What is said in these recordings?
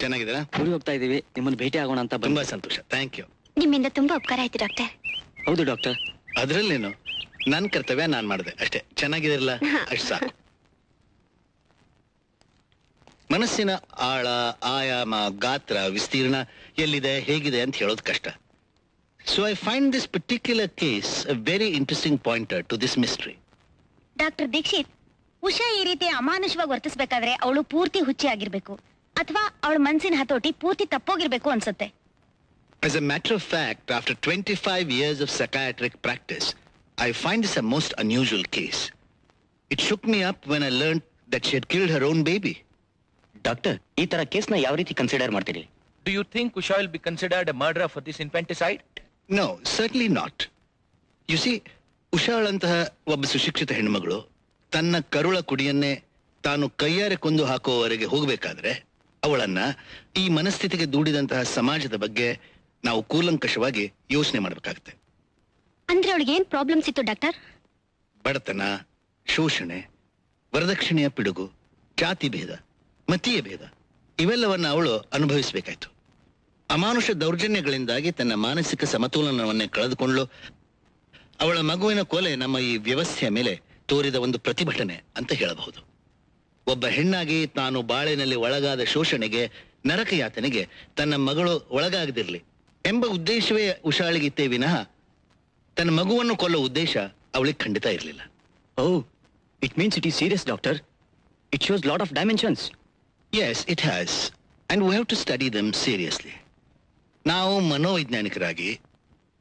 ಚೆನ್ನಾಗಿದ್ದೀರಾ? ಊರಿಗೆ ಹೋಗ್ತಾ ಇದೀವಿ, ನಿಮ್ಮನ್ನು ಭೇಟಿ ಆಗೋಣ ಅಂತ ಬಂದೆ. ತುಂಬಾ ಸಂತೋಷ, ಥ್ಯಾಂಕ್ ಯು. ನಿಮ್ಮಿಂದ ತುಂಬಾ ಉಪಕಾರ ಆಯ್ತು ಡಾಕ್ಟರ್. ಹೌದು ಡಾಕ್ಟರ್. ಅದ್ರಲ್ಲೇನು, ನನ್ನ ಕರ್ತವ್ಯ ನಾನು ಮಾಡಿದೆ ಅಷ್ಟೇ. ಚೆನ್ನಾಗಿದಿರಲ್ಲ ಅಷ್ಟು ಸಾಕು. ಮನಸ್ಸಿನ ಆಳ, ಆಯಾಮ, ಗಾತ್ರ, ವಿಸ್ತೀರ್ಣ ಎಲ್ಲಿದೆ, ಹೇಗಿದೆ ಅಂತ ಹೇಳೋದು ಕಷ್ಟ. So I find this particular case a very interesting pointer to this mystery. Doctor Dikshit, Usha ಈ ರೀತಿ ಅಮಾನುಷವಾಗಿ ವರ್ತಿಸ್ಬೇಕಾದ್ರೆ ಅವಳು ಪೂರ್ತಿ ಹುಚ್ಚಿ ಆಗಿರ್ಬೇಕು ಅಥವಾ ಅವಳ ಮನಸ್ಸಿನ ಹತೋಟಿ ಪೂರ್ತಿ ತಪ್ಪೋಗಿರ್ಬೇಕು ಅನ್ಸುತ್ತೆ. As a matter of fact, after 25 years of psychiatric practice, I find this a most unusual case. It shook me up when I learned that she had killed her own baby. Doctor, ಈ ತರ ಕೇಸ್ನ ಯಾವ ರೀತಿ consider ಮಾಡ್ತೀರಿ? Do you think Usha will be considered a murderer for this infanticide? No, certainly not. You see, ಉಷಾಳಂತಹ ಒಬ್ಬ ಸುಶಿಕ್ಷಿತ ಹೆಣ್ಮಗಳು ತನ್ನ ಕರುಳ ಕುಡಿಯನ್ನೇ ತಾನು ಕೈಯಾರೆ ಕೊಂದು ಹಾಕುವವರೆಗೆ ಹೋಗಬೇಕಾದ್ರೆ ಅವಳನ್ನ ಈ ಮನಸ್ಥಿತಿಗೆ ದೂಡಿದಂತಹ ಸಮಾಜದ ಬಗ್ಗೆ ನಾವು ಕೂಲಂಕಷವಾಗಿ ಯೋಚನೆ ಮಾಡಬೇಕಾಗುತ್ತೆ. ಅಂದ್ರೆ ಅವಳಿಗೆ ಏನ್ ಪ್ರಾಬ್ಲಮ್ಸ್ ಇತ್ತು ಡಾಕ್ಟರ್? ಬಡತನ, ಶೋಷಣೆ, ವರದಕ್ಷಿಣೆಯ ಪಿಡುಗು, ಜಾತಿ ಭೇದ, ಮತೀಯ ಭೇದ ಇವೆಲ್ಲವನ್ನ ಅವಳು ಅನುಭವಿಸಬೇಕಾಯ್ತು. ಅಮಾನುಷ ದೌರ್ಜನ್ಯಗಳಿಂದಾಗಿ ತನ್ನ ಮಾನಸಿಕ ಸಮತೋಲನವನ್ನೇ ಕಳೆದುಕೊಂಡು ಅವಳ ಮಗುವಿನ ಕೊಲೆ ನಮ್ಮ ಈ ವ್ಯವಸ್ಥೆಯ ಮೇಲೆ ತೋರಿದ ಒಂದು ಪ್ರತಿಭಟನೆ ಅಂತ ಹೇಳಬಹುದು. ಒಬ್ಬ ಹೆಣ್ಣಾಗಿ ತಾನು ಬಾಳಿನಲ್ಲಿ ಒಳಗಾದ ಶೋಷಣೆಗೆ, ನರಕ ಯಾತನೆಗೆ ತನ್ನ ಮಗಳು ಒಳಗಾಗದಿರಲಿ ಎಂಬ ಉದ್ದೇಶವೇ ಉಷಾಳಿಗಿತ್ತೇ ವಿನಃ ತನ್ನ ಮಗುವನ್ನು ಕೊಲ್ಲೋ ಉದ್ದೇಶ ಅವಳಿಗೆ ಖಂಡಿತ ಇರಲಿಲ್ಲ. Oh, it means it is serious doctor. It shows lot of dimensions. Yes, it has. And we have to study them seriously. ನಾವು ಮನೋವೈಜ್ಞಾನಿಕರಾಗಿ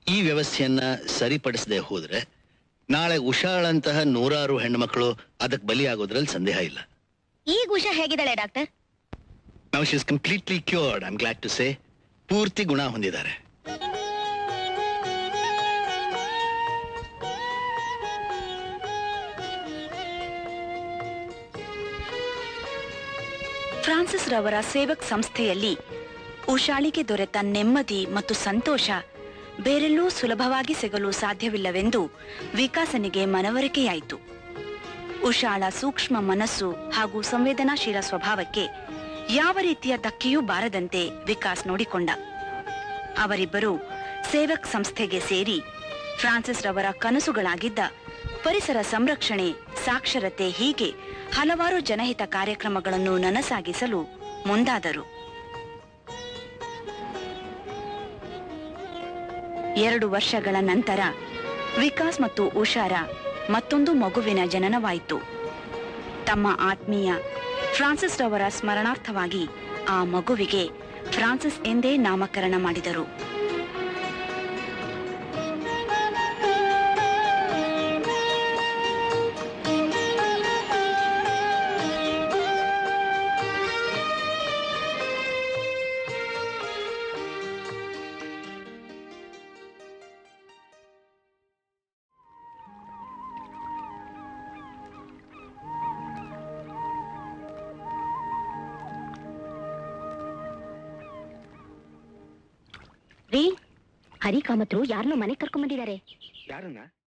ಈ ವ್ಯವಸ್ಥೆಯನ್ನ ಸರಿಪಡಿಸದೆ ಹೋದ್ರೆ ನಾಳೆ ಉಷಾಳಂತಹ ನೂರಾರು ಹೆಣ್ಣುಮಕ್ಕಳು ಅದಕ್ಕೆ ಬಲಿಯಾಗೋದ್ರಲ್ಲಿ ಸಂದೇಹ ಇಲ್ಲ. ಈಗ ಉಷಾ ಹೇಗಿದ್ದಾಳೆ doctor? Now she is completely cured, I'm glad to say. ಪೂರ್ತಿ ಗುಣ ಹೊಂದಿದ್ದಾರೆ. ಫ್ರಾನ್ಸಿಸ್ ರವರ ಸೇವಕ್ ಸಂಸ್ಥೆಯಲ್ಲಿ ಉಷಾಳಿಗೆ ದೊರೆತ ನೆಮ್ಮದಿ ಮತ್ತು ಸಂತೋಷ ಬೇರೆಲ್ಲೂ ಸುಲಭವಾಗಿ ಸಿಗಲು ಸಾಧ್ಯವಿಲ್ಲವೆಂದು ವಿಕಾಸನಿಗೆ ಮನವರಿಕೆಯಾಯಿತು. ಉಷಾಳ ಸೂಕ್ಷ್ಮ ಮನಸ್ಸು ಹಾಗೂ ಸಂವೇದನಾಶೀಲ ಸ್ವಭಾವಕ್ಕೆ ಯಾವ ರೀತಿಯ ಧಕ್ಕೆಯೂ ಬಾರದಂತೆ ವಿಕಾಸ್ ನೋಡಿಕೊಂಡ. ಅವರಿಬ್ಬರು ಸೇವಕ್ ಸಂಸ್ಥೆಗೆ ಸೇರಿ ಫ್ರಾನ್ಸಿಸ್ ರವರ ಕನಸುಗಳಾಗಿದ್ದ ಪರಿಸರ ಸಂರಕ್ಷಣೆ, ಸಾಕ್ಷರತೆ ಹೀಗೆ ಹಲವಾರು ಜನಹಿತ ಕಾರ್ಯಕ್ರಮಗಳನ್ನು ನನಸಾಗಿಸಲು ಮುಂದಾದರು. 2 ವರ್ಷಗಳ ನಂತರ ವಿಕಾಸ್ ಮತ್ತು ಉಷಾರ ಮತ್ತೊಂದು ಮಗುವಿನ ಜನನವಾಯಿತು. ತಮ್ಮ ಆತ್ಮೀಯ ಫ್ರಾನ್ಸಿಸ್ ರವರ ಸ್ಮರಣಾರ್ಥವಾಗಿ ಆ ಮಗುವಿಗೆ ಫ್ರಾನ್ಸಿಸ್ ಎಂದೇ ನಾಮಕರಣ ಮಾಡಿದರು. ರೀ, ಹರಿ ಕಾಮತ್ರು ಯಾರನ್ನೋ ಮನೆಗೆ ಕರ್ಕೊಂಡ್ ಬಂದಿದ್ದಾರೆ. ಯಾರನ್ನ?